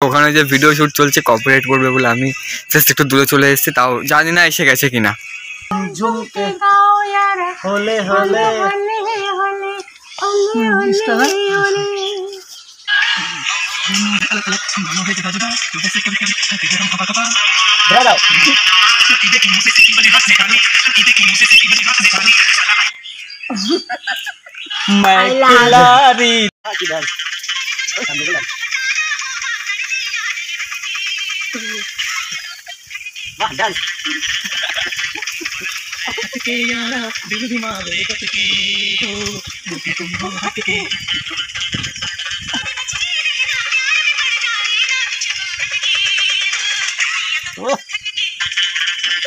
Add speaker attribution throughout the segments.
Speaker 1: ওখানে যে video shoot চলছে কপিরাইট করবে বলে আমি জাস্ট একটু দূরে চলে এসেছি, তাও জানি না এসে গেছে কিনা।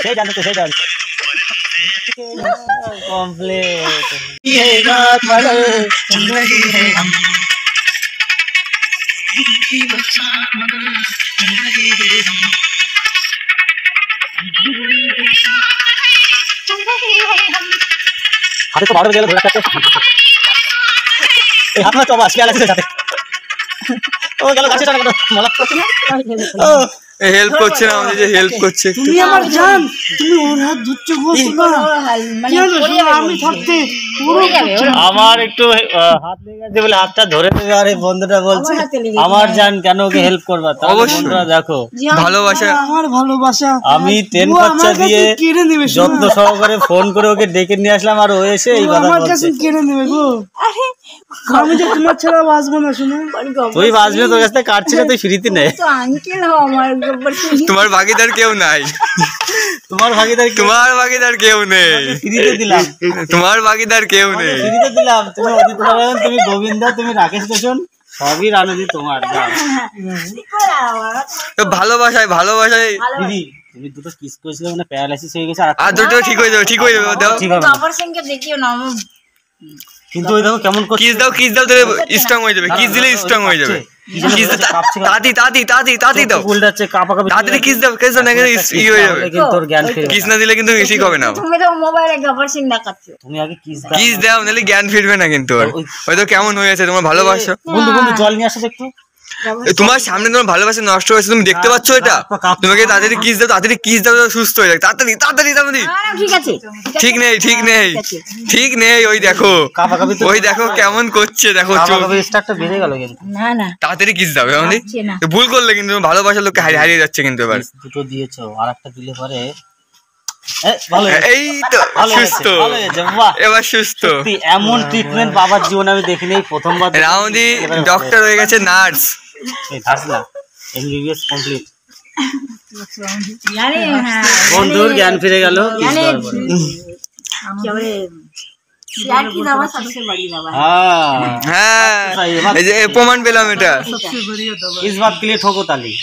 Speaker 2: সেই ডান্স তো সেই ডান্স কমপ্লিট। ये रात वाले चल रही है हम की बरसात मगर चल रही है हम हाथे तो बाहर गया धोला करते ए हाथ में तो बास क्या लगे जाते ओ গেল গাছে টানা করো মালা করছ না ও
Speaker 1: হেল্প করছে না আমাদের, যে হেল্প করছে।
Speaker 3: তুমি আমার জান, তুমি ওর হাত ধুচ্ছো গো, মানে আমি থাকতে পুরো
Speaker 2: আমার একটু হাত লেগে গেছে বলে হাতটা ধরে দেবে। আরে বন্ধুটা বলছে আমার জান কেন ওকে হেল্প করবা? তাহলে বন্ধুরা দেখো
Speaker 1: ভালোবাসা,
Speaker 3: আমার ভালোবাসা।
Speaker 2: আমি 10 বাচ্চা দিয়ে যত্ন সহকারে ফোন করে ওকে ডেকে নিয়ে আসলাম, আর ও এসে এই কথা
Speaker 3: আমার
Speaker 2: বলছে।
Speaker 3: কাছে কেড়ে নেবে গো। আমি যে তোমার ছাড়া বাঁচবো না শোনো।
Speaker 2: তুই বাঁচবি, তোর কাছে কাটছিস না, তুই ফ্রিতে নে।
Speaker 4: তো আঙ্কেল হও আমার,
Speaker 1: তোমার ভাগিদার কেউ নাই,
Speaker 2: তোমার ভাগিদার
Speaker 1: কেউ নেই,
Speaker 2: ফ্রিতে দিলাম।
Speaker 1: তোমার ভাগিদার কেউ নেই,
Speaker 2: ফ্রিতে দিলাম। তুমি অজিত নারায়ণ, তুমি গোবিন্দা, তুমি রাকেশ রোশন, সবই রানুদি তোমার।
Speaker 1: তো ভালোবাসায়
Speaker 2: দিদি তুমি দুটো কিস করেছিলে মানে প্যারালাইসিস হয়ে গেছে,
Speaker 1: আর দুটো ঠিক হয়ে যাবে, দাও
Speaker 2: ঠিক হবে।
Speaker 4: বাবার সঙ্গে দেখিও না
Speaker 2: কিন্তু ওই দেখো কেমন করছে।
Speaker 1: কিস দাও তাহলে স্ট্রং হয়ে যাবে, কিস দিলে স্ট্রং হয়ে যাবে। তাড়াতাড়ি দাও,
Speaker 2: উল্টাচ্ছে কাঁপাকাঁপি।
Speaker 1: তাড়াতাড়ি কিস দাও না ই হয়ে যাবে।
Speaker 2: তোর জ্ঞান ফিরবে,
Speaker 1: কিস না দিলে কিন্তু ঠিক হবে না।
Speaker 4: তুমি তো মোবাইলে গবর সিং দেখাচ্ছ,
Speaker 2: তুমি আগে
Speaker 1: কিস দাও নাহলে জ্ঞান ফিরবে না কিন্তু। হয়তো কেমন হয়েছে তোমার ভালোবাসা।
Speaker 2: বন্ধু জল নিয়ে আসো একটু।
Speaker 1: তোমার সামনে তোমার ভালোবাসা নষ্ট হয়েছে, তুমি দেখতে পাচ্ছ এটা? তোমাকে তাড়াতাড়ি কিস দাও সুস্থ হয়ে যাবে। তাড়াতাড়ি
Speaker 4: ঠিক আছে।
Speaker 1: ঠিক নেই ওই দেখো কেমন করছে, দেখো
Speaker 2: স্টারটা বেড়ে গেল কিন্তু।
Speaker 4: না
Speaker 1: তাড়াতাড়ি কিস দাও। ভুল করলে কিন্তু ভালোবাসার লোককে হারিয়ে যাচ্ছে কিন্তু। এবার
Speaker 2: দুটো দিয়েছো, আর একটা দিলে পরে
Speaker 1: এই তো সুস্থ, এবার সুস্থ।
Speaker 2: এমন ট্রিটমেন্ট বাবার জীবনে আমি দেখিনি, এই প্রথমবার।
Speaker 1: রাউন্ডি ডক্টর হয়ে গেছে নার্স।
Speaker 2: MBBS complete. বন্ধুর জ্ঞান ফিরে গেল।
Speaker 1: হ্যাঁ, এই যে প্রমাণ পেলাম এটা।
Speaker 2: इस बात के लिए ठोको ताली।